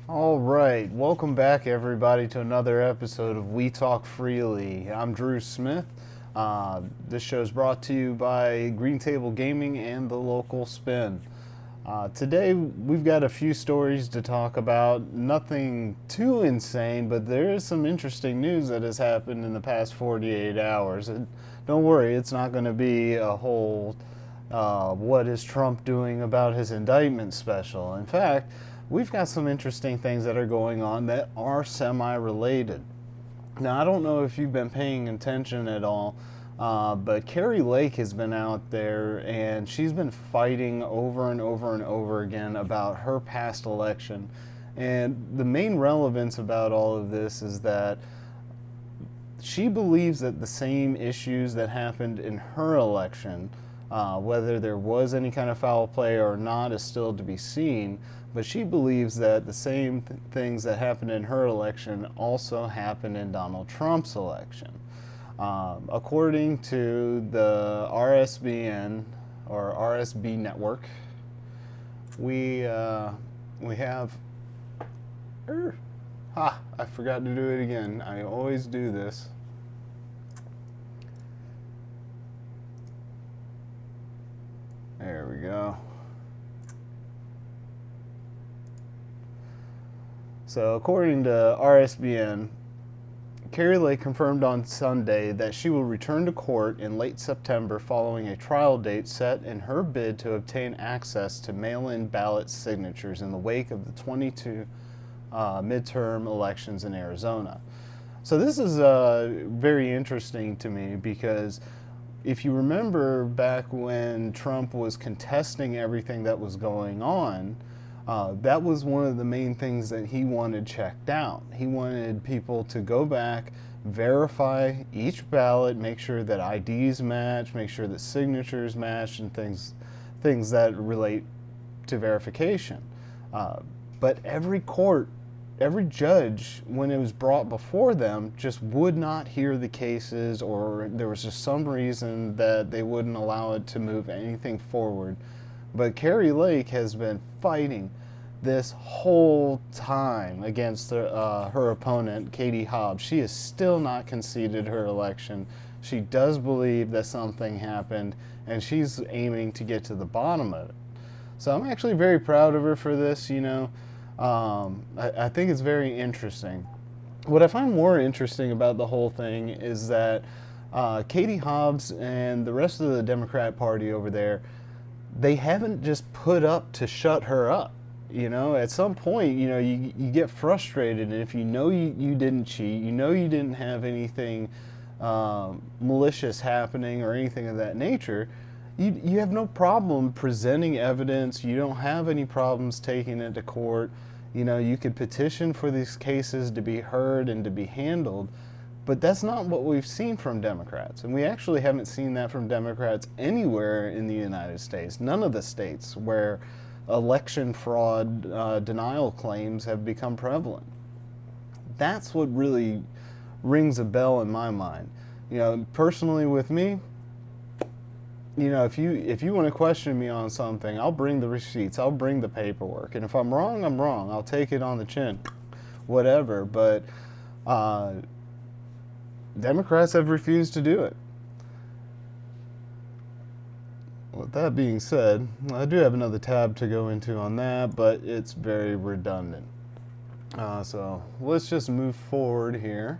All right, welcome back everybody to another episode of We Talk Freely. I'm Drew Smith. This show is brought to you by Green Table Gaming and the Local Spin. Today we've got a few stories to talk about. Nothing too insane, but there is some interesting news that has happened in the past 48 hours. And don't worry, it's not going to be a whole what is Trump doing about his indictment special. In fact, we've got some interesting things that are going on that are semi-related. Now, I don't know if you've been paying attention at all, but Kari Lake has been out there and she's been fighting over and over and over again about her past election. And the main relevance about all of this is that she believes that the same issues that happened in her election, whether there was any kind of foul play or not, is still to be seen. But she believes that the same things that happened in her election also happened in Donald Trump's election. According to the RSBN or RSB network, we have. I forgot to do it again. I always do this. There we go. So, according to RSBN, Kari Lake confirmed on Sunday that she will return to court in late September following a trial date set in her bid to obtain access to mail-in ballot signatures in the wake of the 22 midterm elections in Arizona. So this is very interesting to me because if you remember back when Trump was contesting everything that was going on, that was one of the main things that he wanted checked out. He wanted people to go back, verify each ballot, make sure that IDs match, make sure that signatures match, and things that relate to verification. But every court, every judge, when it was brought before them, just would not hear the cases, or there was just some reason that they wouldn't allow it to move anything forward. But Kari Lake has been fighting this whole time against her opponent, Katie Hobbs. She has still not conceded her election. She does believe that something happened, and she's aiming to get to the bottom of it. So I'm actually very proud of her for this, I think it's very interesting. What I find more interesting about the whole thing is that Katie Hobbs and the rest of the Democrat Party over there, they haven't just put up to shut her up. At some point, you get frustrated, and if you know you didn't cheat, you didn't have anything malicious happening or anything of that nature, you have no problem presenting evidence. You don't have any problems taking it to court. You could petition for these cases to be heard and to be handled. But that's not what we've seen from Democrats. And we actually haven't seen that from Democrats anywhere in the United States. None of the states where election fraud denial claims have become prevalent. That's what really rings a bell in my mind. Personally with me, if you want to question me on something, I'll bring the receipts, I'll bring the paperwork. And if I'm wrong, I'm wrong. I'll take it on the chin, whatever. But Democrats have refused to do it. With that being said, I do have another tab to go into on that, but it's very redundant. So let's just move forward here.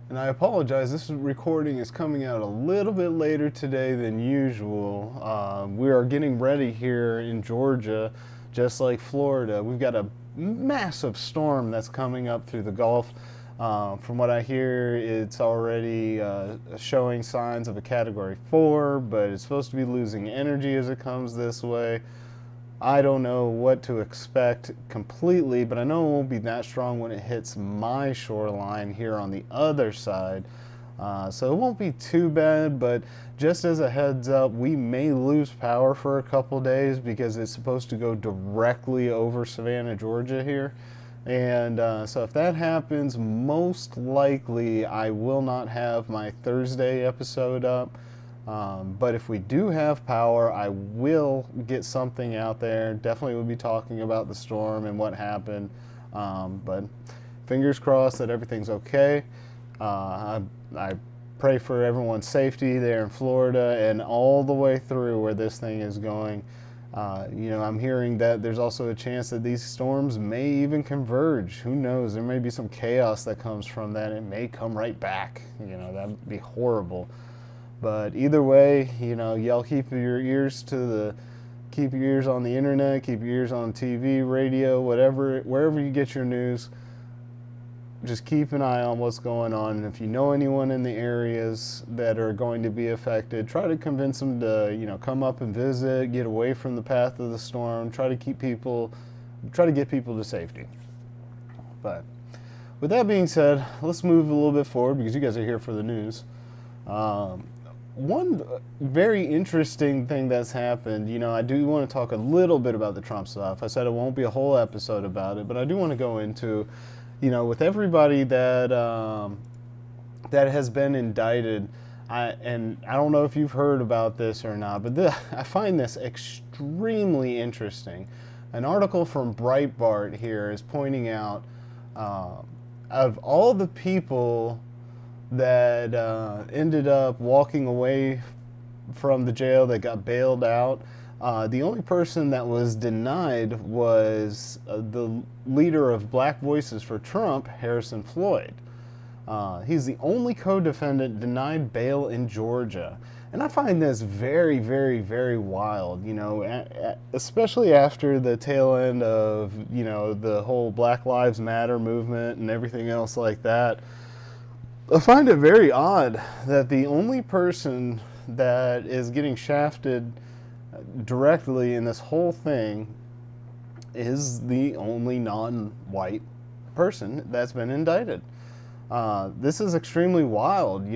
And I apologize, this recording is coming out a little bit later today than usual. We are getting ready here in Georgia, just like Florida. We've got a massive storm that's coming up through the Gulf. From what I hear, it's already showing signs of a Category 4, but it's supposed to be losing energy as it comes this way. I don't know what to expect completely, but I know it won't be that strong when it hits my shoreline here on the other side. So it won't be too bad, but just as a heads up, we may lose power for a couple days because it's supposed to go directly over Savannah, Georgia here. And so if that happens, most likely I will not have my Thursday episode up. But if we do have power, I will get something out there. Definitely will be talking about the storm and what happened. But fingers crossed that everything's okay. I pray for everyone's safety there in Florida and all the way through where this thing is going. I'm hearing that there's also a chance that these storms may even converge. Who knows? There may be some chaos that comes from that. It may come right back. That would be horrible. But either way, y'all keep your ears on the internet, keep your ears on TV, radio, whatever, wherever you get your news. Just keep an eye on what's going on. And if you know anyone in the areas that are going to be affected, try to convince them to, come up and visit, get away from the path of the storm, try to get people to safety. But with that being said, let's move a little bit forward because you guys are here for the news. One very interesting thing that's happened, I do want to talk a little bit about the Trump stuff. I said it won't be a whole episode about it, but I do want to go into, with everybody that has been indicted. I don't know if you've heard about this or not, but I find this extremely interesting. An article from Breitbart here is pointing out, of all the people that ended up walking away from the jail that got bailed out, the only person that was denied was the leader of Black Voices for Trump, Harrison Floyd. He's the only co-defendant denied bail in Georgia. And I find this very, very, very wild, especially after the tail end of, the whole Black Lives Matter movement and everything else like that. I find it very odd that the only person that is getting shafted directly in this whole thing is the only non-white person that's been indicted. This is extremely wild,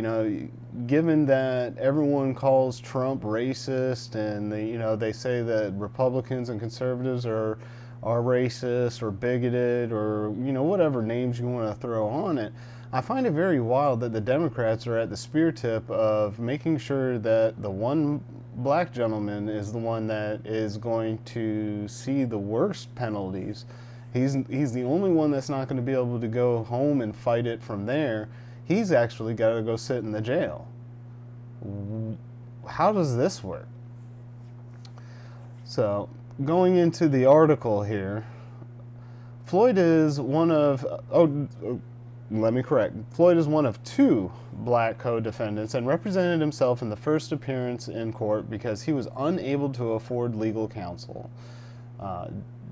given that everyone calls Trump racist and they say that Republicans and conservatives are racist or bigoted or, whatever names you want to throw on it. I find it very wild that the Democrats are at the spear tip of making sure that the one black gentleman is the one that is going to see the worst penalties. He's the only one that's not going to be able to go home and fight it from there. He's actually got to go sit in the jail. How does this work? So, going into the article here, Floyd is one of two black co-defendants and represented himself in the first appearance in court because he was unable to afford legal counsel.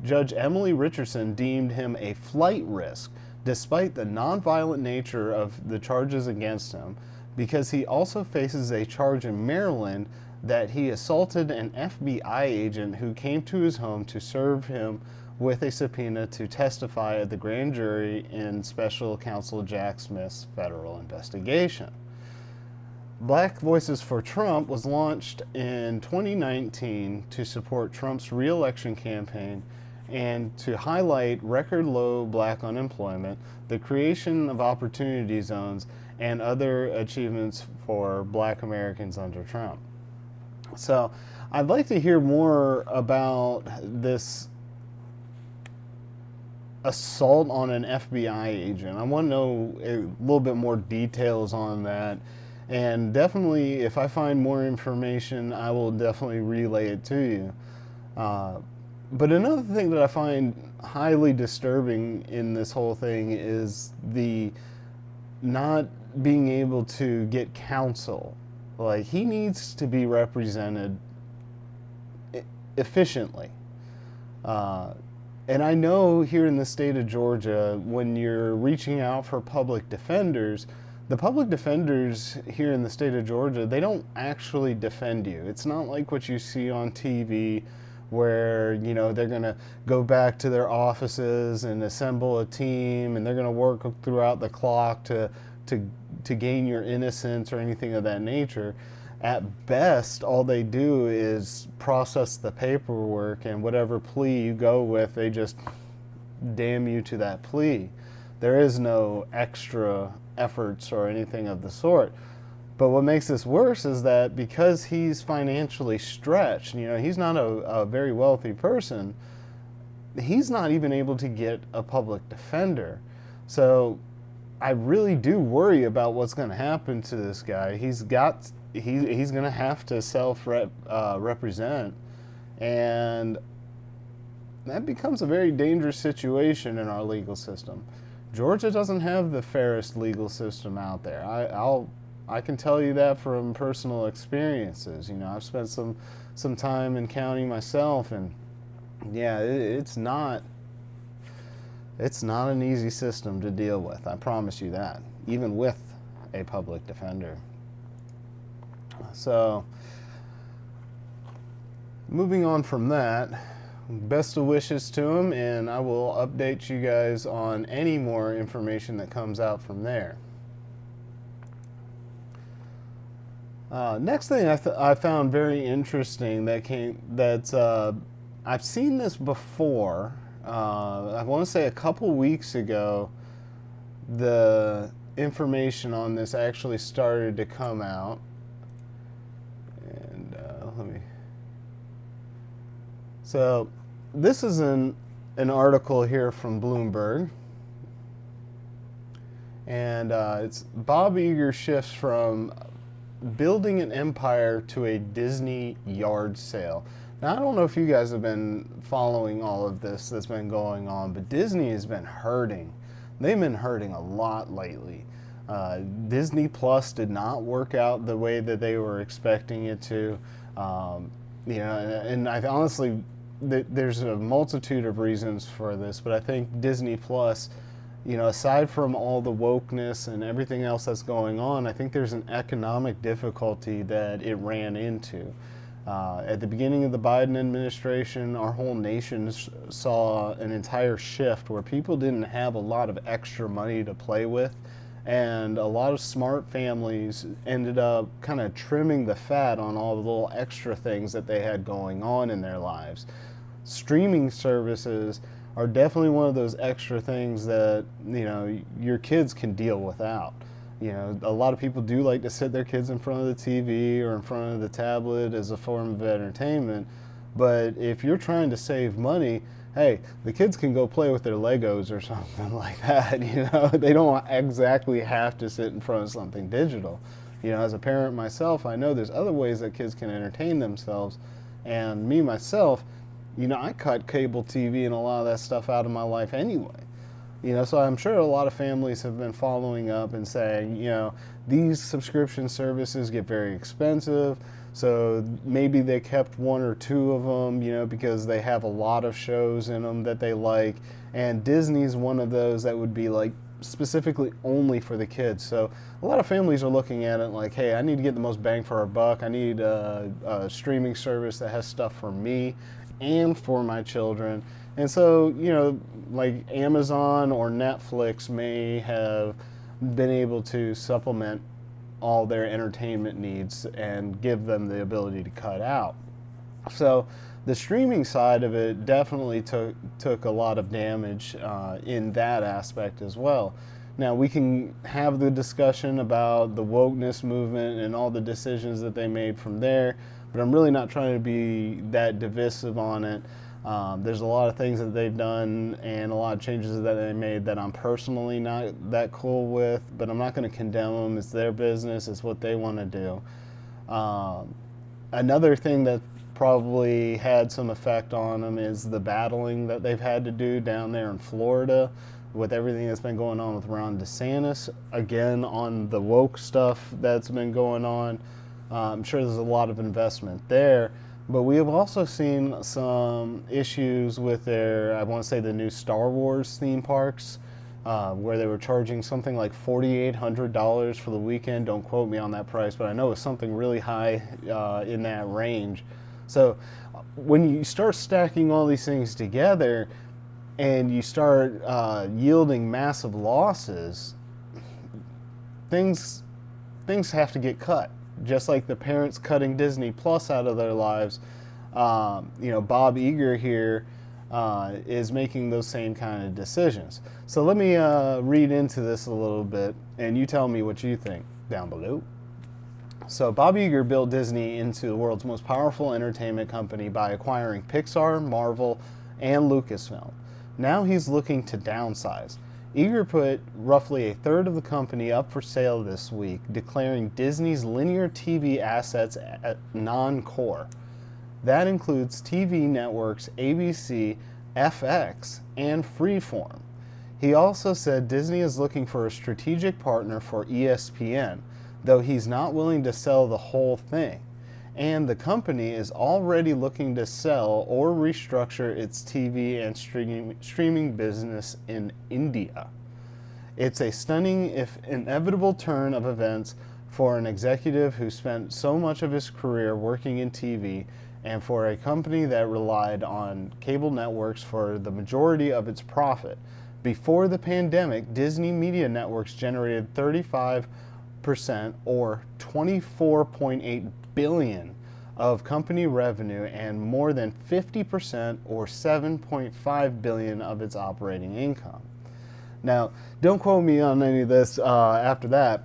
Judge Emily Richardson deemed him a flight risk despite the nonviolent nature of the charges against him because he also faces a charge in Maryland that he assaulted an FBI agent who came to his home to serve him with a subpoena to testify at the grand jury in special counsel Jack Smith's federal investigation. Black Voices for Trump was launched in 2019 to support Trump's re-election campaign and to highlight record low black unemployment, the creation of opportunity zones, and other achievements for black Americans under Trump. So I'd like to hear more about this assault on an FBI agent. I want to know a little bit more details on that. And definitely, if I find more information, I will definitely relay it to you. But another thing that I find highly disturbing in this whole thing is the not being able to get counsel. Like, he needs to be represented efficiently. And I know here in the state of Georgia, when you're reaching out for public defenders, the public defenders here in the state of Georgia, they don't actually defend you. It's not like what you see on TV where, they're going to go back to their offices and assemble a team and they're going to work throughout the clock to gain your innocence or anything of that nature. At best, all they do is process the paperwork, and whatever plea you go with, they just damn you to that plea. There is no extra efforts or anything of the sort. But what makes this worse is that because he's financially stretched, he's not a very wealthy person, he's not even able to get a public defender. So I really do worry about what's going to happen to this guy. He's going to have to represent, and that becomes a very dangerous situation in our legal system. Georgia doesn't have the fairest legal system out there. I can tell you that from personal experiences. I've spent some time in county myself, and yeah, it's not an easy system to deal with. I promise you that, even with a public defender. So, moving on from that, best of wishes to him, and I will update you guys on any more information that comes out from there. Next thing I found very interesting I've seen this before. I want to say a couple weeks ago, the information on this actually started to come out. And So this is an article here from Bloomberg. And it's Bob Iger shifts from building an empire to a Disney yard sale. Now, I don't know if you guys have been following all of this that's been going on, but Disney has been hurting. They've been hurting a lot lately. Disney Plus did not work out the way that they were expecting it to. And I honestly, there's a multitude of reasons for this, but I think Disney Plus, aside from all the wokeness and everything else that's going on, I think there's an economic difficulty that it ran into. At the beginning of the Biden administration, our whole nation saw an entire shift where people didn't have a lot of extra money to play with, and a lot of smart families ended up kind of trimming the fat on all the little extra things that they had going on in their lives. Streaming services are definitely one of those extra things that your kids can deal without. A lot of people do like to sit their kids in front of the TV or in front of the tablet as a form of entertainment, but if you're trying to save money, hey, the kids can go play with their Legos or something like that. They don't exactly have to sit in front of something digital. As a parent myself, I know there's other ways that kids can entertain themselves, and me myself, I cut cable TV and a lot of that stuff out of my life anyway. So I'm sure a lot of families have been following up and saying, these subscription services get very expensive, so maybe they kept one or two of them, because they have a lot of shows in them that they like, and Disney's one of those that would be like specifically only for the kids. So a lot of families are looking at it like, hey, I need to get the most bang for our buck. I need a streaming service that has stuff for me and for my children. And so, like Amazon or Netflix may have been able to supplement all their entertainment needs and give them the ability to cut out. So the streaming side of it definitely took a lot of damage in that aspect as well. Now, we can have the discussion about the wokeness movement and all the decisions that they made from there, but I'm really not trying to be that divisive on it. There's a lot of things that they've done and a lot of changes that they made that I'm personally not that cool with, but I'm not going to condemn them. It's their business. It's what they want to do. Another thing that probably had some effect on them is the battling that they've had to do down there in Florida with everything that's been going on with Ron DeSantis. Again, on the woke stuff that's been going on, I'm sure there's a lot of investment there. But we have also seen some issues with their, I want to say, the new Star Wars theme parks, where they were charging something like $4,800 for the weekend. Don't quote me on that price, but I know it's something really high in that range. So when you start stacking all these things together and you start yielding massive losses, things have to get cut. Just like the parents cutting Disney Plus out of their lives, Bob Iger here is making those same kind of decisions. So let me read into this a little bit, and you tell me what you think down below. So Bob Iger built Disney into the world's most powerful entertainment company by acquiring Pixar, Marvel, and Lucasfilm. Now he's looking to downsize. Iger put roughly a third of the company up for sale this week, declaring Disney's linear TV assets non-core. That includes TV networks ABC, FX, and Freeform. He also said Disney is looking for a strategic partner for ESPN, though he's not willing to sell the whole thing. And the company is already looking to sell or restructure its TV and streaming business in India. It's a stunning, if inevitable, turn of events for an executive who spent so much of his career working in TV, and for a company that relied on cable networks for the majority of its profit. Before the pandemic, Disney Media Networks generated 35% or $24.8 billion of company revenue and more than 50% or $7.5 billion of its operating income. Now, don't quote me on any of this after that.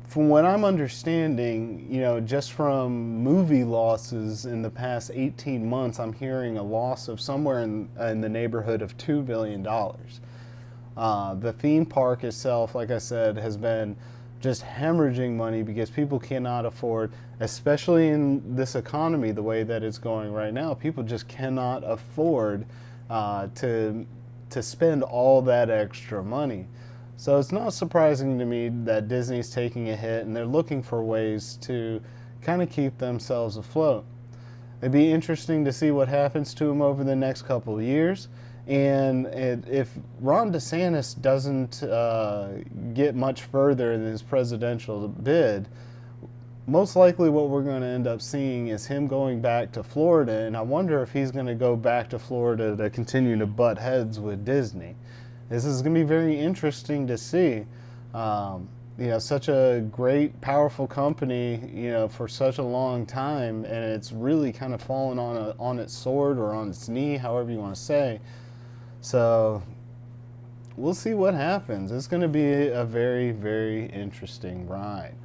From what I'm understanding, just from movie losses in the past 18 months, I'm hearing a loss of somewhere in the neighborhood of $2 billion. The theme park itself, like I said, has been just hemorrhaging money because people cannot afford, especially in this economy the way that it's going right now, people just cannot afford to spend all that extra money. So it's not surprising to me that Disney's taking a hit and they're looking for ways to kind of keep themselves afloat. It'd be interesting to see what happens to them over the next couple of years. And if Ron DeSantis doesn't get much further in his presidential bid, most likely what we're going to end up seeing is him going back to Florida. And I wonder if he's going to go back to Florida to continue to butt heads with Disney. This is going to be very interesting to see. Such a great, powerful company, for such a long time, and it's really kind of fallen on its sword or on its knee, however you want to say. So we'll see what happens. It's going to be a very, very interesting ride.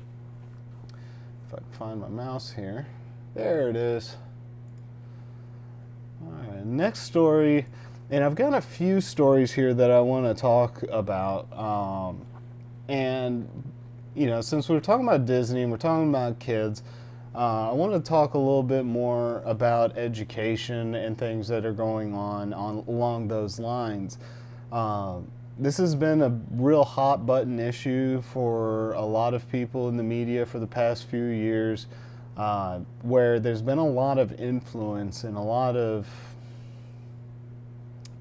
If I can find my mouse here. There it is. All right, next story. And I've got a few stories here that I want to talk about. Since we're talking about Disney and we're talking about kids, I want to talk a little bit more about education and things that are going on along those lines. This has been a real hot button issue for a lot of people in the media for the past few years, where there's been a lot of influence and a lot of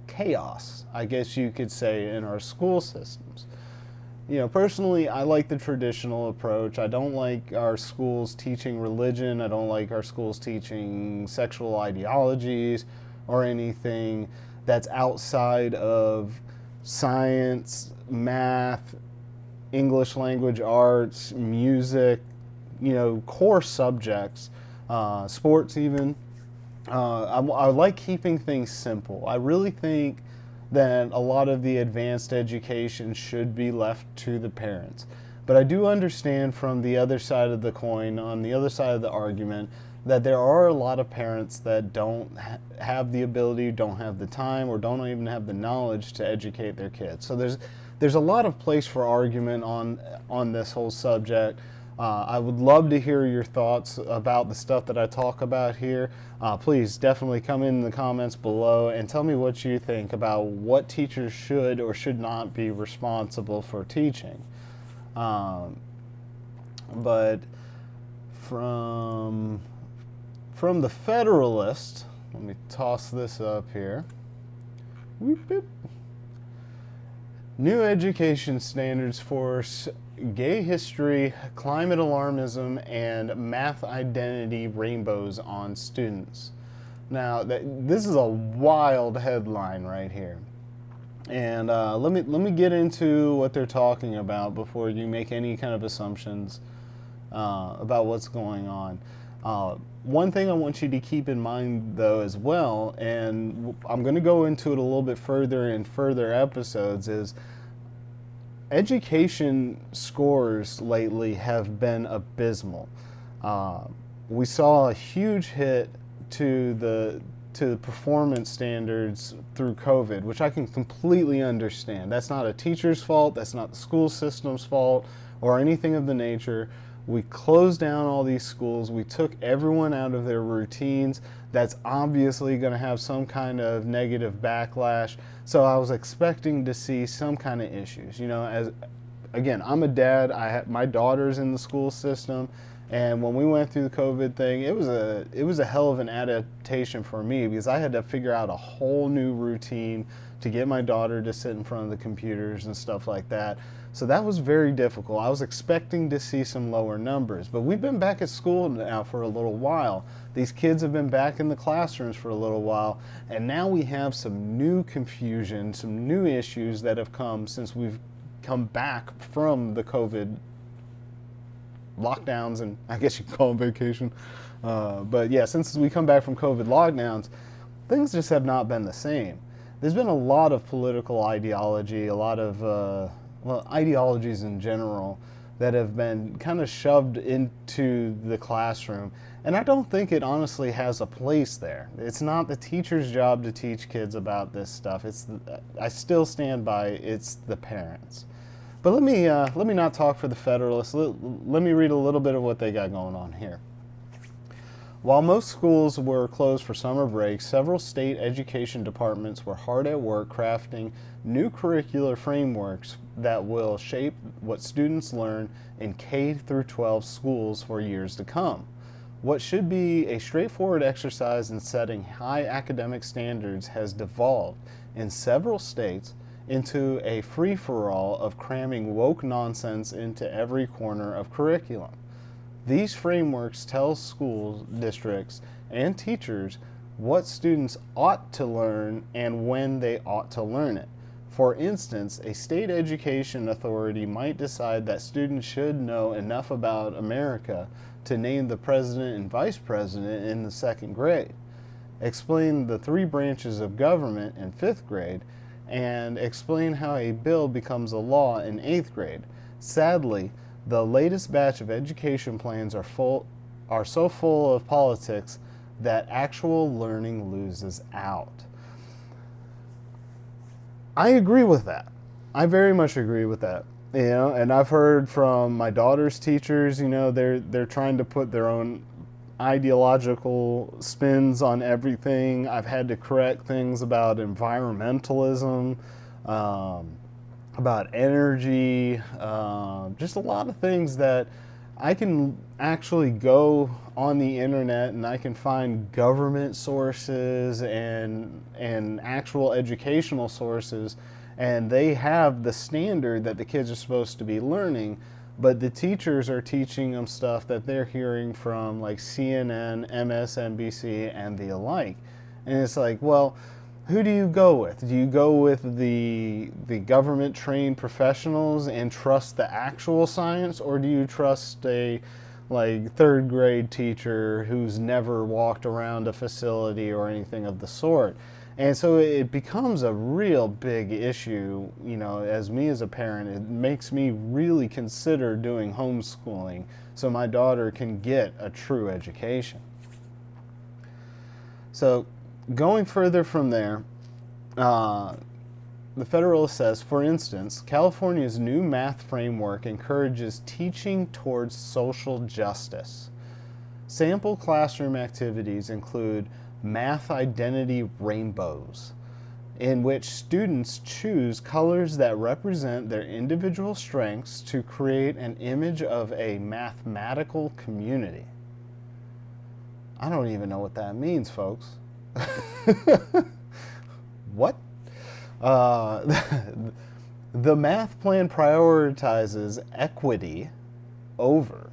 chaos, I guess you could say, in our school systems. Personally, I like the traditional approach. I don't like our schools teaching religion. I don't like our schools teaching sexual ideologies or anything that's outside of science, math, English language arts, music, core subjects, sports even. I like keeping things simple. I really think that a lot of the advanced education should be left to the parents. But I do understand from the other side of the coin, on the other side of the argument, that there are a lot of parents that don't have the ability, don't have the time, or don't even have the knowledge to educate their kids. So there's a lot of place for argument on this whole subject. I would love to hear your thoughts about the stuff that I talk about here. Please definitely come in the comments below and tell me what you think about what teachers should or should not be responsible for teaching. But from the Federalist, let me toss this up here. Whoop, whoop. New education standards force gay history, climate alarmism, and math identity rainbows on students. Now, this is a wild headline right here. And let me get into what they're talking about before you make any kind of assumptions about what's going on. One thing I want you to keep in mind, though, as well, and I'm going to go into it a little bit further in further episodes, is education scores lately have been abysmal. Uh, we saw a huge hit to the performance standards through COVID, which I can completely understand. That's not a teacher's fault. That's not the school system's fault or anything of the nature. We closed down all these schools. We took everyone out of their routines. That's obviously going to have some kind of negative backlash. So I was expecting to see some kind of issues. You know, as again, I'm a dad. I have my daughter's in the school system, and when we went through the COVID thing, it was a hell of an adaptation for me because I had to figure out a whole new routine to get my daughter to sit in front of the computers and stuff like that. So that was very difficult. I was expecting to see some lower numbers, but we've been back at school now for a little while. These kids have been back in the classrooms for a little while, and now we have some new confusion, some new issues that have come since we've come back from the COVID lockdowns, and I guess you could call them vacation. But yeah, since we come back from COVID lockdowns, things just have not been the same. There's been a lot of political ideology, a lot of ideologies in general that have been kind of shoved into the classroom. And I don't think it honestly has a place there. It's not the teacher's job to teach kids about this stuff. I still stand by it's the parents. But let me not talk for the Federalists. Let me read a little bit of what they got going on here. While most schools were closed for summer break, several state education departments were hard at work crafting new curricular frameworks that will shape what students learn in K through 12 schools for years to come. What should be a straightforward exercise in setting high academic standards has devolved in several states into a free-for-all of cramming woke nonsense into every corner of curriculum. These frameworks tell school districts and teachers what students ought to learn and when they ought to learn it. For instance, a state education authority might decide that students should know enough about America to name the president and vice president in the second grade, explain the three branches of government in fifth grade, and explain how a bill becomes a law in eighth grade. Sadly, the latest batch of education plans are so full of politics that actual learning loses out. I agree with that. I very much agree with that. You know, and I've heard from my daughter's teachers, you know, they're trying to put their own ideological spins on everything. I've had to correct things about environmentalism, about energy, just a lot of things that I can actually go on the internet and I can find government sources and actual educational sources, and they have the standard that the kids are supposed to be learning, but the teachers are teaching them stuff that they're hearing from like CNN, MSNBC, and the alike. And it's like, well, who do you go with? Do you go with the government trained professionals and trust the actual science, or do you trust a like third grade teacher who's never walked around a facility or anything of the sort? And so it becomes a real big issue, you know, as me as a parent. It makes me really consider doing homeschooling so my daughter can get a true education. So going further from there, the Federalist says, for instance, California's new math framework encourages teaching towards social justice. Sample classroom activities include math identity rainbows, in which students choose colors that represent their individual strengths to create an image of a mathematical community. I don't even know what that means, folks. What? The math plan prioritizes equity over,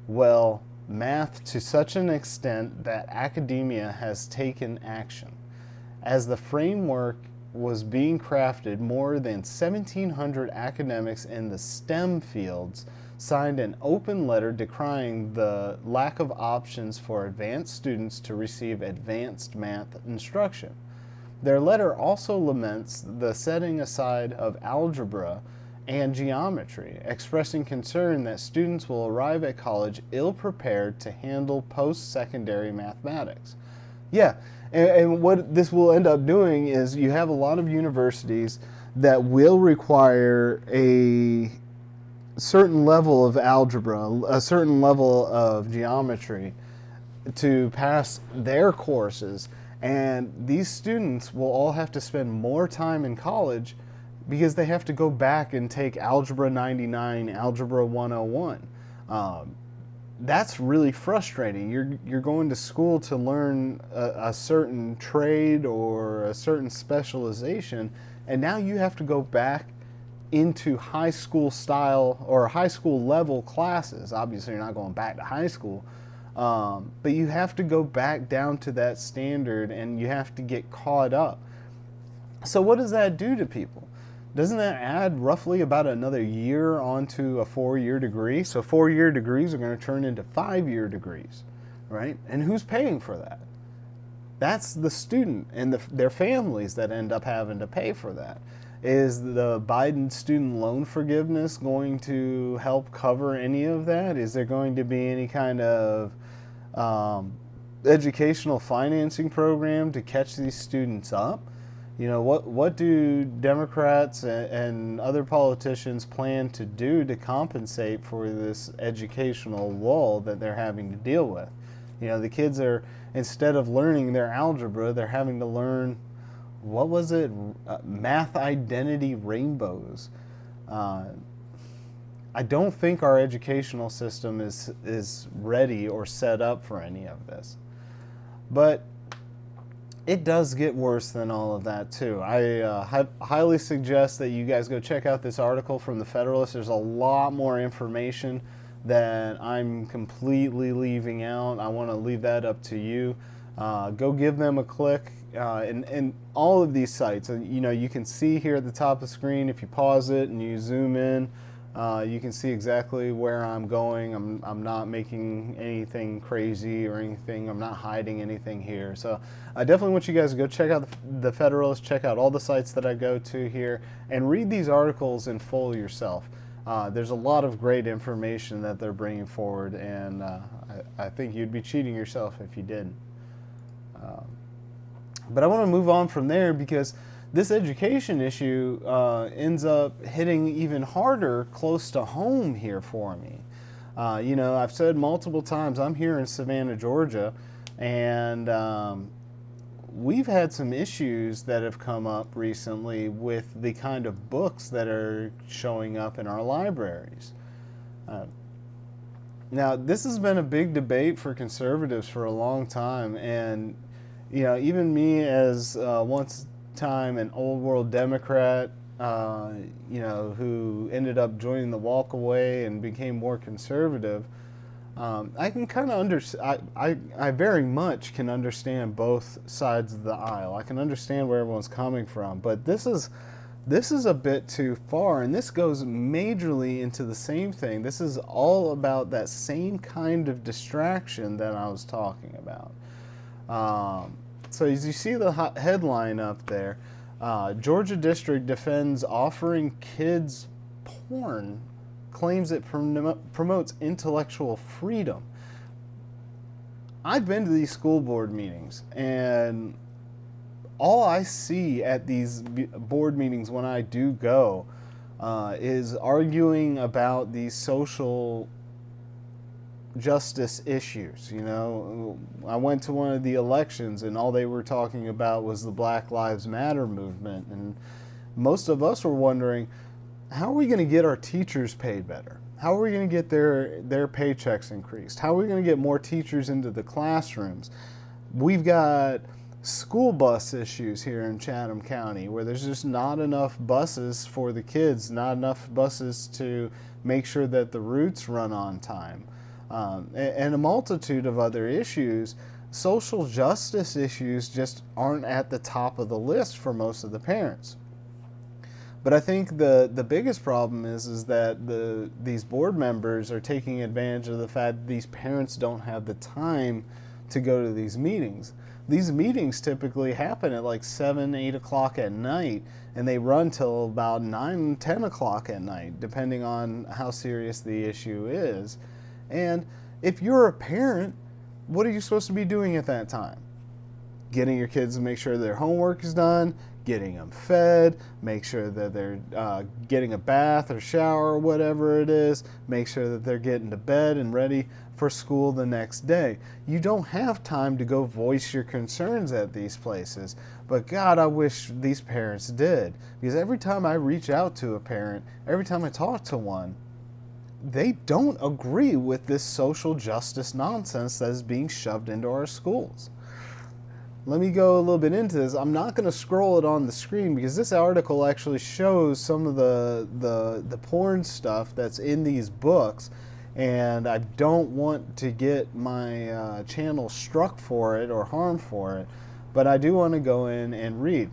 well, math to such an extent that academia has taken action. As the framework was being crafted, more than 1,700 academics in the STEM fields signed an open letter decrying the lack of options for advanced students to receive advanced math instruction. Their letter also laments the setting aside of algebra and geometry, expressing concern that students will arrive at college ill-prepared to handle post-secondary mathematics. Yeah, and what this will end up doing is you have a lot of universities that will require a certain level of algebra, a certain level of geometry to pass their courses, and these students will all have to spend more time in college because they have to go back and take Algebra 99, Algebra 101. That's really frustrating. You're going to school to learn a certain trade or a certain specialization, and now you have to go back into high school style or high school level classes. Obviously, you're not going back to high school, but you have to go back down to that standard and you have to get caught up. So what does that do to people? Doesn't that add roughly about another year onto a 4-year degree? So 4-year degrees are going to turn into 5-year degrees, right? And who's paying for that? That's the student and their families that end up having to pay for that. Is the Biden student loan forgiveness going to help cover any of that? Is there going to be any kind of educational financing program to catch these students up? You know, what do Democrats and other politicians plan to do to compensate for this educational lull that they're having to deal with? You know, the kids are, instead of learning their algebra, they're having to learn, what was it? Math identity rainbows. I don't think our educational system is ready or set up for any of this. But it does get worse than all of that too. I highly suggest that you guys go check out this article from the Federalist. There's a lot more information that I'm completely leaving out. I want to leave that up to you. Go give them a click. And all of these sites, you know, you can see here at the top of the screen, if you pause it and you zoom in, you can see exactly where I'm going. I'm not making anything crazy or anything. I'm not hiding anything here. So I definitely want you guys to go check out the Federalist, check out all the sites that I go to here, and read these articles in full yourself. There's a lot of great information that they're bringing forward, and I think you'd be cheating yourself if you didn't. But I want to move on from there because this education issue ends up hitting even harder close to home here for me. You know, I've said multiple times, I'm here in Savannah, Georgia, and we've had some issues that have come up recently with the kind of books that are showing up in our libraries. Now, this has been a big debate for conservatives for a long time, and you know, even me as once time an old world Democrat, you know, who ended up joining the walkaway and became more conservative, I can kind of I very much can understand both sides of the aisle. I can understand where everyone's coming from, but this is a bit too far, and this goes majorly into the same thing. This is all about that same kind of distraction that I was talking about. So as you see the headline up there, Georgia District defends offering kids porn, claims it promotes intellectual freedom. I've been to these school board meetings, and all I see at these board meetings when I do go is arguing about these social justice issues. You know, I went to one of the elections and all they were talking about was the Black Lives Matter movement, and most of us were wondering, how are we going to get our teachers paid better? How are we going to get their paychecks increased? How are we going to get more teachers into the classrooms? We've got school bus issues here in Chatham County where there's just not enough buses for the kids, not enough buses to make sure that the routes run on time. And a multitude of other issues. Social justice issues just aren't at the top of the list for most of the parents. But I think the biggest problem is that these board members are taking advantage of the fact that these parents don't have the time to go to these meetings. these meetings typically happen at like 7, 8 o'clock at night, and they run till about 9, 10 o'clock at night, depending on how serious the issue is. And if you're a parent, what are you supposed to be doing at that time? Getting your kids to make sure their homework is done, getting them fed, make sure that they're getting a bath or shower or whatever it is, make sure that they're getting to bed and ready for school the next day. You don't have time to go voice your concerns at these places, but God, I wish these parents did, because every time I reach out to a parent, every time I talk to one, they don't agree with this social justice nonsense that is being shoved into our schools. Let me go a little bit into this. I'm not going to scroll it on the screen because this article actually shows some of the porn stuff that's in these books, and I don't want to get my channel struck for it or harmed for it, but I do want to go in and read.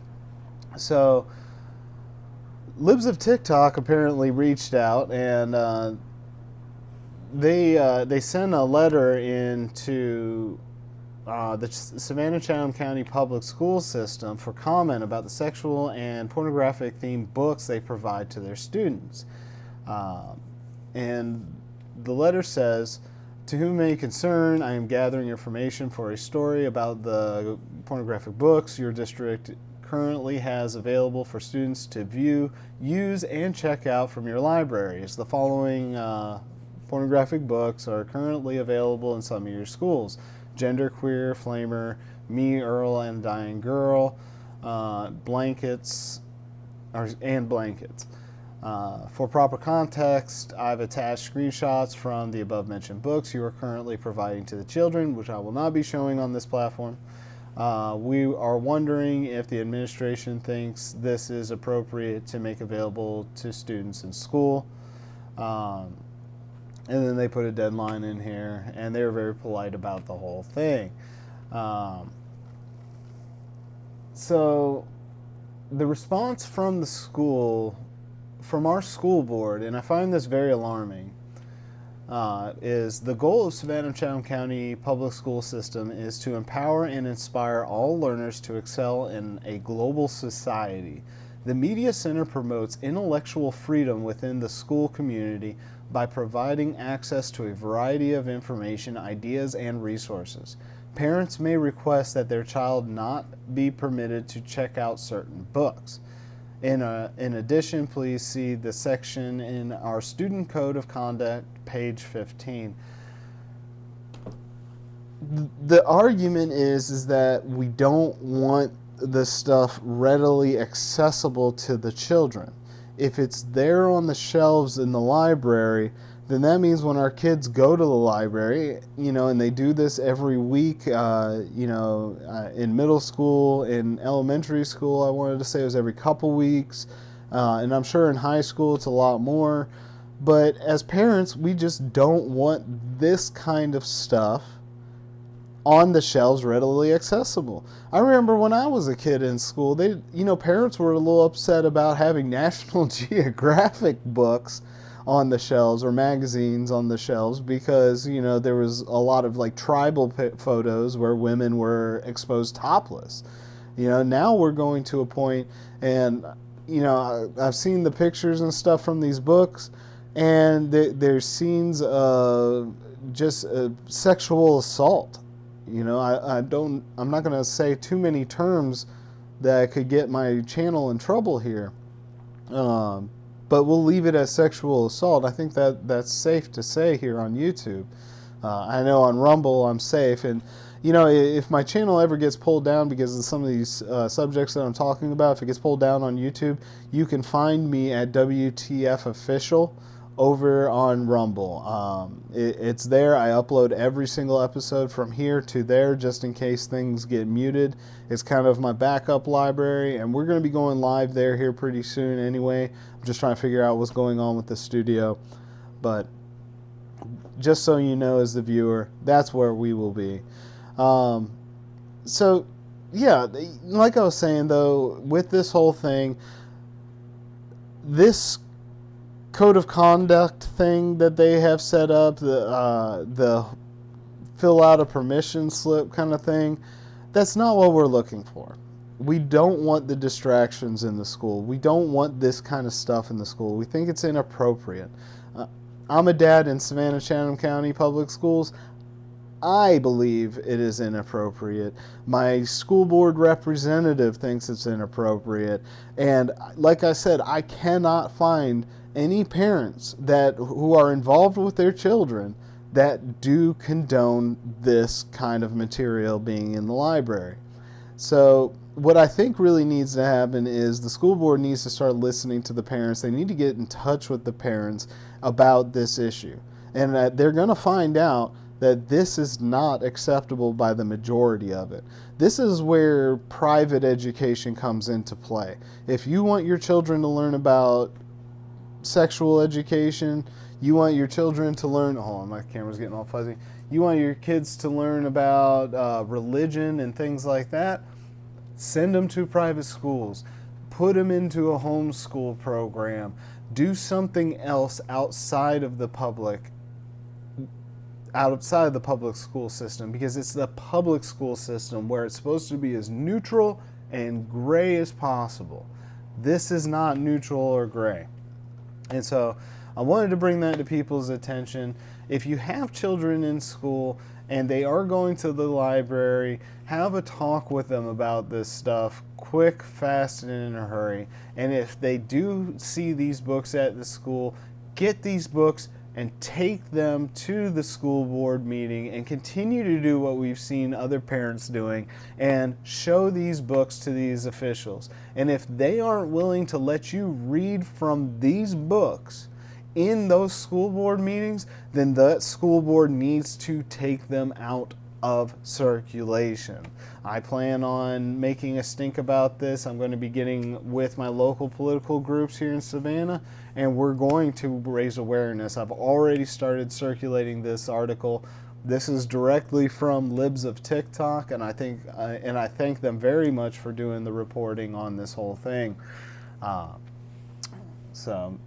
So, Libs of TikTok apparently reached out, and they sent a letter into the Savannah-Chatham County Public School System for comment about the sexual and pornographic themed books they provide to their students. And the letter says, "To whom may concern, I am gathering information for a story about the pornographic books your district currently has available for students to view, use, and check out from your libraries. The following pornographic books are currently available in some of your schools: Genderqueer, Flamer, Me, Earl, and Dying Girl, Blankets. For proper context, I've attached screenshots from the above mentioned books you are currently providing to the children, which I will not be showing on this platform. We are wondering if the administration thinks this is appropriate to make available to students in school." And then they put a deadline in here, and they were very polite about the whole thing. So the response from the school, from our school board, and I find this very alarming, is the goal of Savannah-Chatham County Public School System is to empower and inspire all learners to excel in a global society. The Media Center promotes intellectual freedom within the school community by providing access to a variety of information, ideas, and resources. Parents may request that their child not be permitted to check out certain books. In addition, please see the section in our Student Code of Conduct, page 15. The argument is that we don't want this stuff readily accessible to the children. If it's there on the shelves in the library, then that means when our kids go to the library, and they do this every week, in middle school, in elementary school, I wanted to say it was every couple weeks, and I'm sure in high school it's a lot more. But as parents, we just don't want this kind of stuff on the shelves readily accessible. I remember when I was a kid in school, parents were a little upset about having National Geographic books on the shelves or magazines on the shelves because, there was a lot of like tribal photos where women were exposed topless. Now we're going to a point, and, I've seen the pictures and stuff from these books, and there's scenes of just sexual assault. I'm not going to say too many terms that could get my channel in trouble here. But we'll leave it as sexual assault. I think that's safe to say here on YouTube. I know on Rumble I'm safe. And, if my channel ever gets pulled down because of some of these subjects that I'm talking about, if it gets pulled down on YouTube, you can find me at W.T.F official over on Rumble. It's there. I upload every single episode from here to there just in case things get muted. It's kind of my backup library, and we're going to be going live there here pretty soon anyway. I'm just trying to figure out what's going on with the studio. But just so you know, as the viewer, that's where we will be. So, yeah, like I was saying, though, with this whole thing, this code of conduct thing that they have set up, the fill out a permission slip kind of thing, That's not what we're looking for. We don't want the distractions in the school. We don't want this kind of stuff in the school. We think it's inappropriate. I'm a dad in Savannah Chatham County Public Schools. I believe it is inappropriate. My school board representative thinks it's inappropriate. And like I said, I cannot find any parents who are involved with their children that do condone this kind of material being in the library. So what I think really needs to happen is the school board needs to start listening to the parents. They need to get in touch with the parents about this issue. And they're going to find out that this is not acceptable by the majority of it. This is where private education comes into play. If you want your children to learn about sexual education, you want your children to learn, hold on, my camera's getting all fuzzy. You want your kids to learn about religion and things like that, send them to private schools. Put them into a homeschool program. Do something else outside of the public school system, because it's the public school system where it's supposed to be as neutral and gray as possible. This is not neutral or gray. And so I wanted to bring that to people's attention. If you have children in school and they are going to the library, have a talk with them about this stuff, quick, fast, and in a hurry. And if they do see these books at the school, get these books and take them to the school board meeting and continue to do what we've seen other parents doing and show these books to these officials. And if they aren't willing to let you read from these books in those school board meetings, then that school board needs to take them out of circulation. I plan on making a stink about this. I'm going to be getting with my local political groups here in Savannah, and we're going to raise awareness. I've already started circulating this article. This is directly from Libs of TikTok, and I thank them very much for doing the reporting on this whole thing. So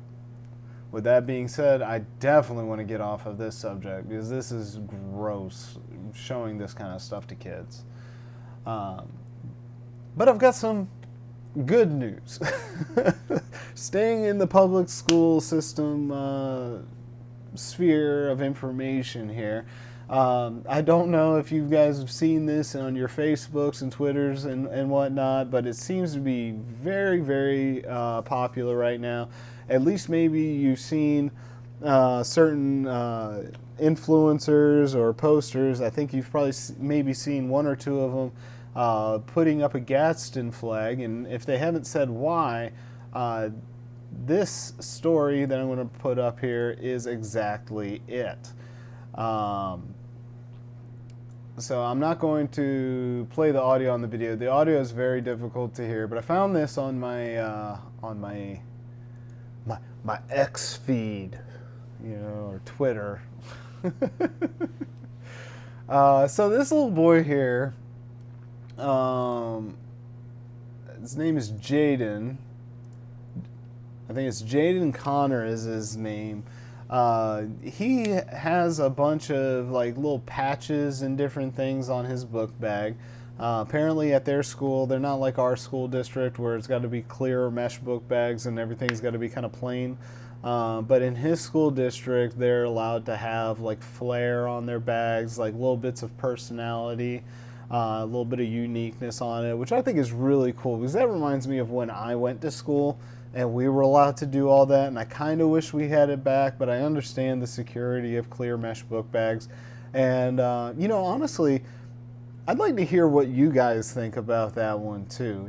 with that being said, I definitely want to get off of this subject because this is gross, showing this kind of stuff to kids. But I've got some good news. Staying in the public school system sphere of information here. I don't know if you guys have seen this on your Facebooks and Twitters and whatnot, but it seems to be very, very popular right now. At least maybe you've seen certain influencers or posters. I think you've probably maybe seen one or two of them putting up a Gadsden flag, and if they haven't said why, this story that I'm going to put up here is exactly it. So I'm not going to play the audio on the video. The audio is very difficult to hear, but I found this on my X feed, or Twitter. So this little boy here, his name is Jaden. I think it's Jaden Connor is his name. He has a bunch of like little patches and different things on his book bag. Apparently at their school, they're not like our school district where it's got to be clear mesh book bags and everything's got to be kind of plain. But in his school district, they're allowed to have like flair on their bags, like little bits of personality, a little bit of uniqueness on it, which I think is really cool because that reminds me of when I went to school and we were allowed to do all that, and I kind of wish we had it back, but I understand the security of clear mesh book bags. And, honestly, I'd like to hear what you guys think about that one too.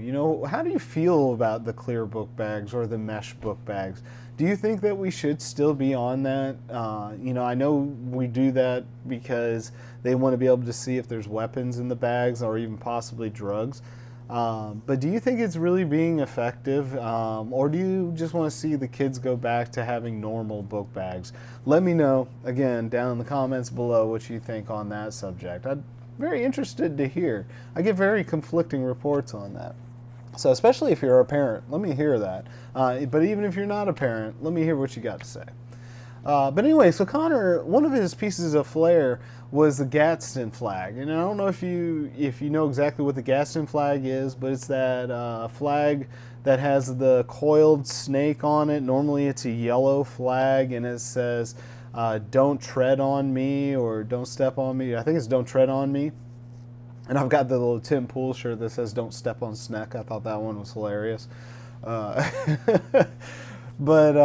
How do you feel about the clear book bags or the mesh book bags? Do you think that we should still be on that? I know we do that because they want to be able to see if there's weapons in the bags or even possibly drugs. But do you think it's really being effective, or do you just want to see the kids go back to having normal book bags? Let me know, again, down in the comments below what you think on that subject. I'm very interested to hear. I get very conflicting reports on that. So especially if you're a parent, let me hear that. But even if you're not a parent, let me hear what you got to say. But anyway, so Connor, one of his pieces of flair was the Gadsden flag, and I don't know if you know exactly what the Gadsden flag is, but it's that flag that has the coiled snake on it. Normally, it's a yellow flag, and it says "Don't tread on me" or "Don't step on me." I think it's "Don't tread on me." And I've got the little Tim Pool shirt that says "Don't step on Sneck." I thought that one was hilarious. Uh, but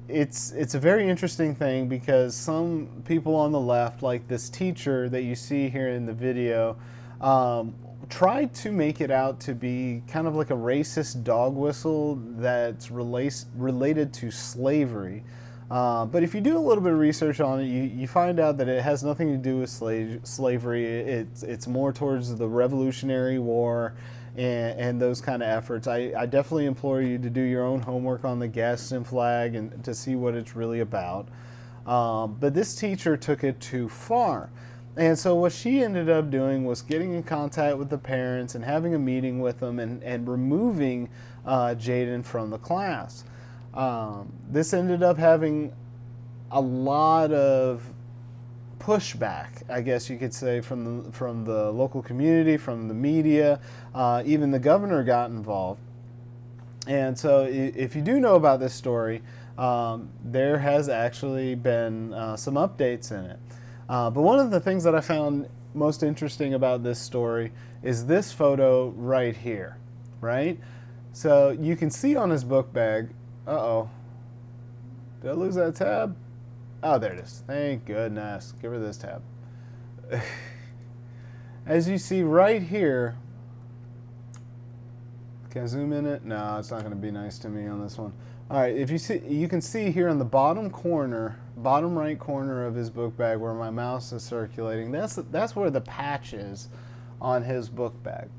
it's a very interesting thing because some people on the left, like this teacher that you see here in the video, tried to make it out to be kind of like a racist dog whistle that's related to slavery. But if you do a little bit of research on it, you find out that it has nothing to do with slavery. It's more towards the Revolutionary War and those kind of efforts. I definitely implore you to do your own homework on the Gadsden flag and to see what it's really about. But this teacher took it too far. And so what she ended up doing was getting in contact with the parents and having a meeting with them and removing Jaden from the class. This ended up having a lot of pushback, I guess you could say, from the local community, from the media. Even the governor got involved. And so if you do know about this story, there has actually been some updates in it. But one of the things that I found most interesting about this story is this photo right here, right? So you can see on his book bag, uh-oh, did I lose that tab? Oh, there it is. Thank goodness. Give her this tab. As you see right here, can I zoom in it? No, it's not going to be nice to me on this one. All right, if you see, you can see here in the bottom corner, bottom right corner of his book bag where my mouse is circulating. That's where the patch is on his book bag.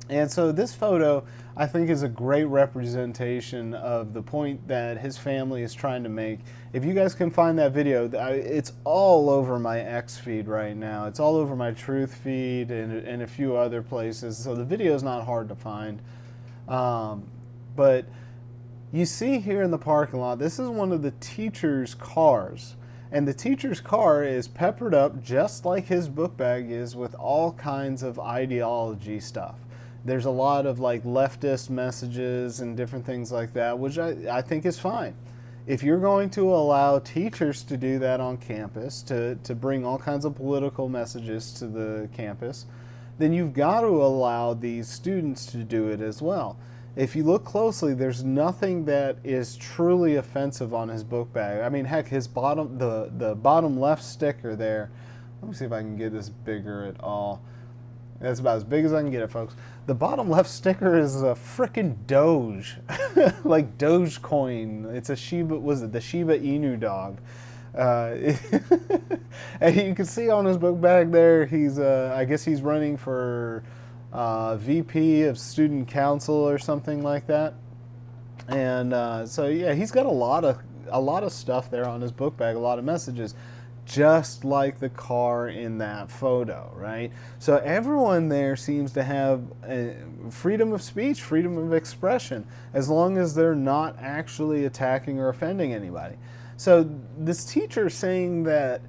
And so this photo, I think, is a great representation of the point that his family is trying to make. If you guys can find that video, it's all over my X feed right now. It's all over my Truth feed and a few other places. So the video is not hard to find. But you see here in the parking lot, this is one of the teacher's cars. And the teacher's car is peppered up just like his book bag is with all kinds of ideology stuff. There's a lot of like leftist messages and different things like that, which I think is fine. If you're going to allow teachers to do that on campus, to bring all kinds of political messages to the campus, then you've got to allow these students to do it as well. If you look closely, there's nothing that is truly offensive on his book bag. I mean, heck, his bottom, the bottom left sticker there, let me see if I can get this bigger at all. That's about as big as I can get it, folks. The bottom left sticker is a frickin' Doge, like Dogecoin. It's a Shiba, was it the Shiba Inu dog? And you can see on his book bag there, he's, I guess he's running for VP of Student Council or something like that. And so yeah, he's got a lot of stuff there on his book bag, a lot of messages, just like the car in that photo, right? So everyone there seems to have freedom of speech, freedom of expression, as long as they're not actually attacking or offending anybody. So this teacher saying that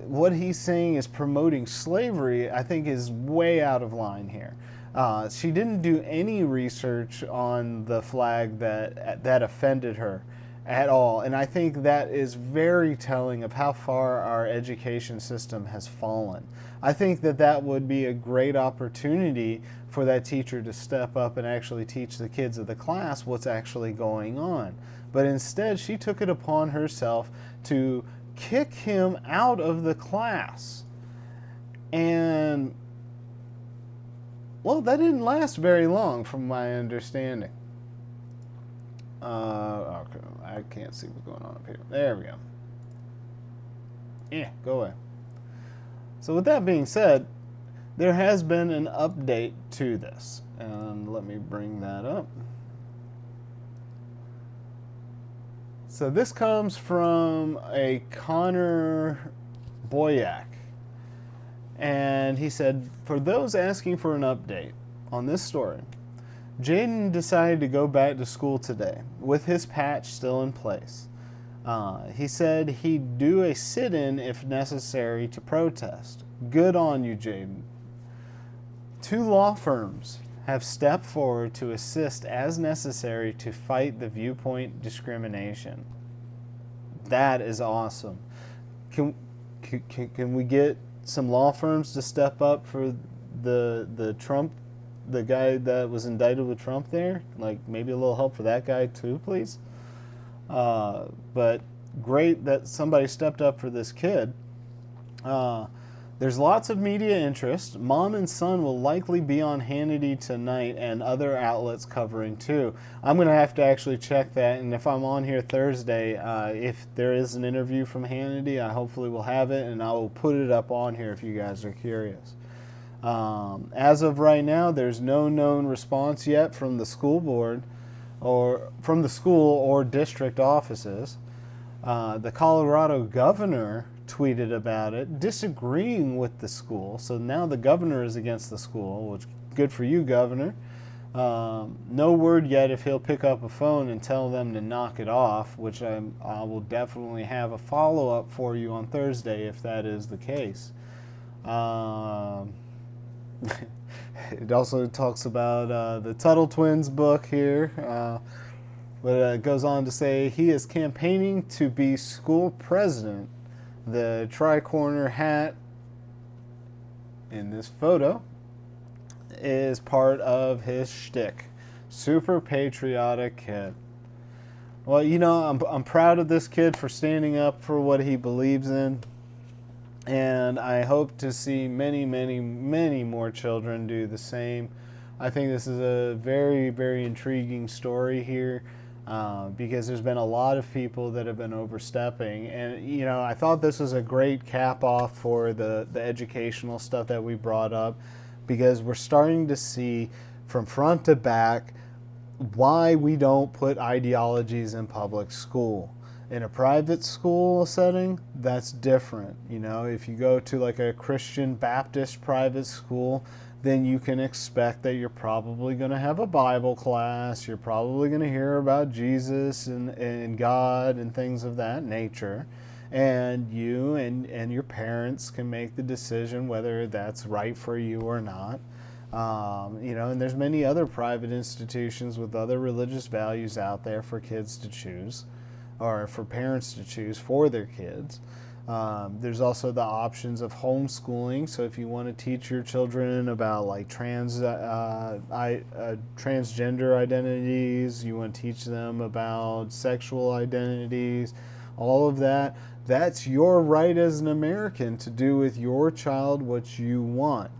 what he's saying is promoting slavery, I think is way out of line here. She didn't do any research on the flag that offended her at all, and I think that is very telling of how far our education system has fallen. I think that would be a great opportunity for that teacher to step up and actually teach the kids of the class what's actually going on. But instead, she took it upon herself to kick him out of the class. And, well, that didn't last very long from my understanding. Okay, I can't see what's going on up here. There we go. Yeah, go away. So with that being said, there has been an update to this. And let me bring that up. So this comes from a Connor Boyack. And he said, for those asking for an update on this story, Jaden decided to go back to school today with his patch still in place. He said he'd do a sit-in if necessary to protest. Good on you, Jaden. 2 law firms have stepped forward to assist as necessary to fight the viewpoint discrimination. That is awesome. Can we get some law firms to step up for the Trump, the guy that was indicted with Trump there? Like, maybe a little help for that guy too, please? But great that somebody stepped up for this kid. There's lots of media interest. Mom and son will likely be on Hannity tonight and other outlets covering too. I'm going to have to actually check that, and if I'm on here Thursday, if there is an interview from Hannity, I hopefully will have it, and I will put it up on here if you guys are curious. As of right now, there's no known response yet from the school board or from the school or district offices. The Colorado governor tweeted about it, disagreeing with the school. So now the governor is against the school, which good for you, governor. No word yet if he'll pick up a phone and tell them to knock it off, which I will definitely have a follow-up for you on Thursday if that is the case. It also talks about the Tuttle twins book here. But it goes on to say he is campaigning to be school president. The tricorner hat in this photo is part of his shtick. Super patriotic kid. Well, you know, I'm proud of this kid for standing up for what he believes in. And I hope to see many, many, many more children do the same. I think this is a very, very intriguing story here. Because there's been a lot of people that have been overstepping, and you know, I thought this was a great cap off for the educational stuff that we brought up, because we're starting to see from front to back why we don't put ideologies in public school. In a private school setting, that's different. You know, if you go to like a Christian Baptist private school, then you can expect that you're probably going to have a Bible class. You're probably going to hear about Jesus and God and things of that nature. And you and your parents can make the decision whether that's right for you or not. You know, and there's many other private institutions with other religious values out there for kids to choose, or for parents to choose for their kids. There's also the options of homeschooling. So if you want to teach your children about like transgender identities, you want to teach them about sexual identities, all of that, that's your right as an American to do with your child what you want.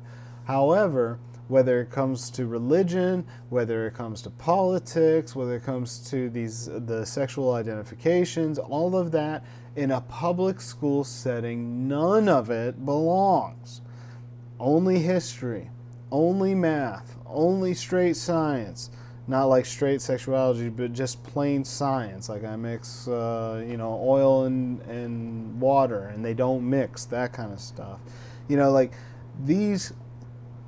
However, whether it comes to religion, whether it comes to politics, whether it comes to the sexual identifications, all of that, in a public school setting, none of it belongs. Only history, only math, only straight science. Not like straight sexuality, but just plain science. Like I mix, you know, oil and water, and they don't mix, that kind of stuff. You know, like these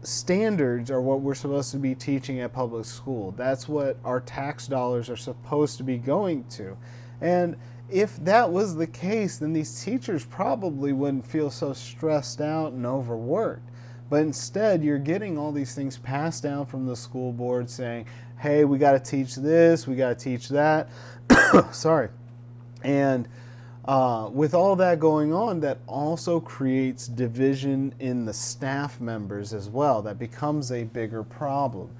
standards are what we're supposed to be teaching at public school. That's what our tax dollars are supposed to be going to. And if that was the case, then these teachers probably wouldn't feel so stressed out and overworked. But instead, you're getting all these things passed down from the school board saying, hey, we got to teach this, we got to teach that. Sorry. And with all that going on, that also creates division in the staff members as well. That becomes a bigger problem.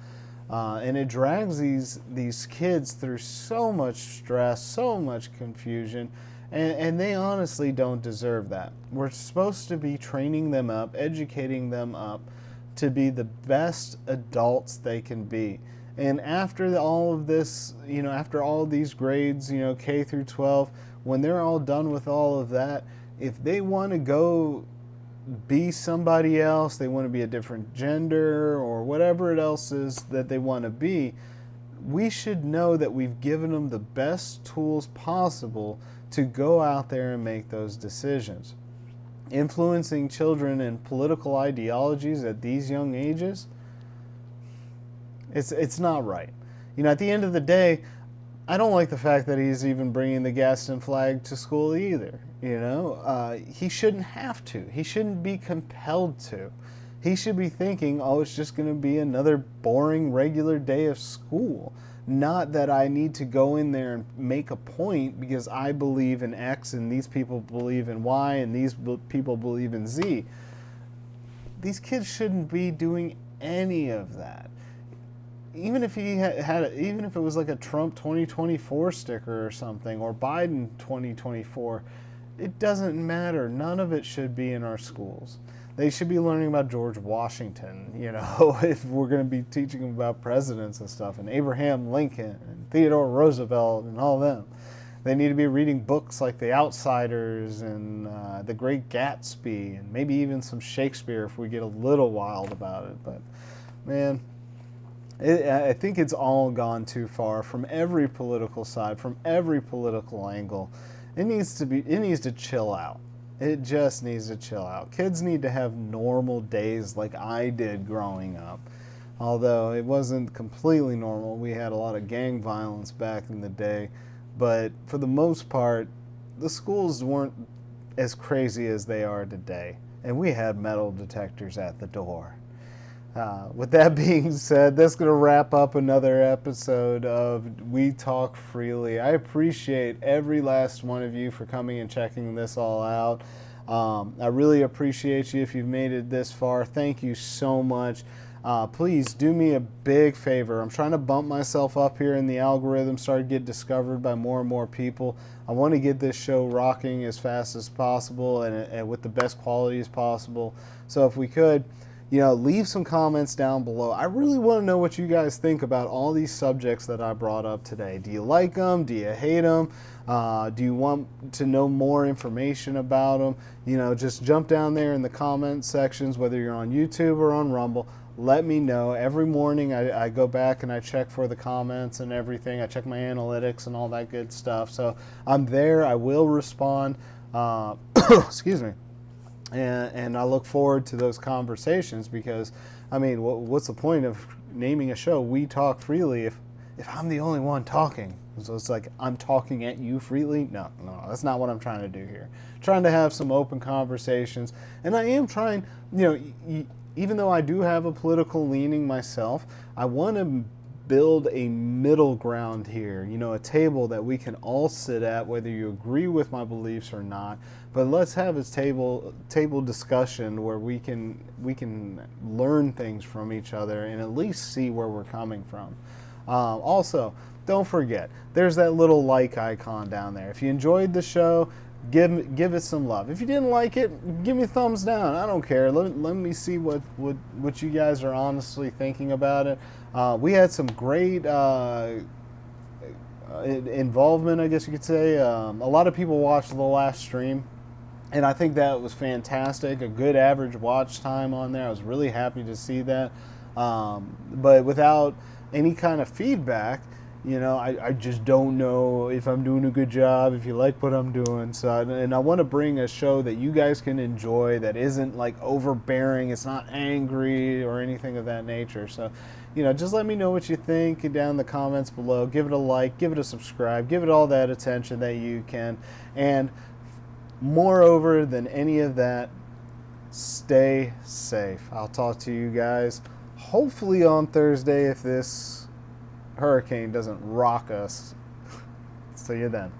And it drags these kids through so much stress, so much confusion, and they honestly don't deserve that. We're supposed to be training them up, educating them up to be the best adults they can be. And after all of this, you know, after all of these grades, you know, K through 12, when they're all done with all of that, if they want to go be somebody else, they want to be a different gender or whatever it else is that they want to be, we should know that we've given them the best tools possible to go out there and make those decisions. Influencing children in political ideologies at these young ages, it's not right. You know, at the end of the day, I don't like the fact that he's even bringing the Gaston flag to school either. He shouldn't have to. He shouldn't be compelled to. He should be thinking, oh, it's just going to be another boring regular day of school. Not that I need to go in there and make a point because I believe in X and these people believe in Y and these people believe in Z. These kids shouldn't be doing any of that. Even if he even if it was like a Trump 2024 sticker or something, or Biden 2024, it doesn't matter. None of it should be in our schools. They should be learning about George Washington, if we're going to be teaching them about presidents and stuff, and Abraham Lincoln and Theodore Roosevelt and all them. They need to be reading books like The Outsiders and The Great Gatsby, and maybe even some Shakespeare if we get a little wild about it. But, man, I think it's all gone too far from every political side, from every political angle. It needs to chill out. It just needs to chill out. Kids need to have normal days like I did growing up. Although it wasn't completely normal. We had a lot of gang violence back in the day. But for the most part, the schools weren't as crazy as they are today. And we had metal detectors at the door. With that being said, that's going to wrap up another episode of We Talk Freely. I appreciate every last one of you for coming and checking this all out. I really appreciate you if you've made it this far. Thank you so much. Please do me a big favor. I'm trying to bump myself up here in the algorithm, start to get discovered by more and more people. I want to get this show rocking as fast as possible and with the best quality as possible. So if we could, leave some comments down below. I really want to know what you guys think about all these subjects that I brought up today. Do you like them? Do you hate them? Do you want to know more information about them? Just jump down there in the comment sections, whether you're on YouTube or on Rumble. Let me know. Every morning I go back and I check for the comments and everything. I check my analytics and all that good stuff. So I'm there. I will respond. Excuse me. And I look forward to those conversations because, what's the point of naming a show We Talk Freely if I'm the only one talking? So it's like I'm talking at you freely? No, that's not what I'm trying to do here. I'm trying to have some open conversations. And I am trying, even though I do have a political leaning myself, I want to build a middle ground here, a table that we can all sit at, whether you agree with my beliefs or not. But let's have a table discussion where we can learn things from each other and at least see where we're coming from. Also, don't forget, there's that little like icon down there. If you enjoyed the show, give it some love. If you didn't like it, give me a thumbs down. I don't care. Let me see what you guys are honestly thinking about it. We had some great involvement, I guess you could say. A lot of people watched the last stream, and I think that was fantastic. A good average watch time on there. I was really happy to see that. But without any kind of feedback, I just don't know if I'm doing a good job, if you like what I'm doing. So, and I want to bring a show that you guys can enjoy that isn't like overbearing, it's not angry or anything of that nature. So, just let me know what you think down in the comments below. Give it a like, give it a subscribe, give it all that attention that you can. And moreover than any of that, stay safe. I'll talk to you guys hopefully on Thursday if this hurricane doesn't rock us. See you then.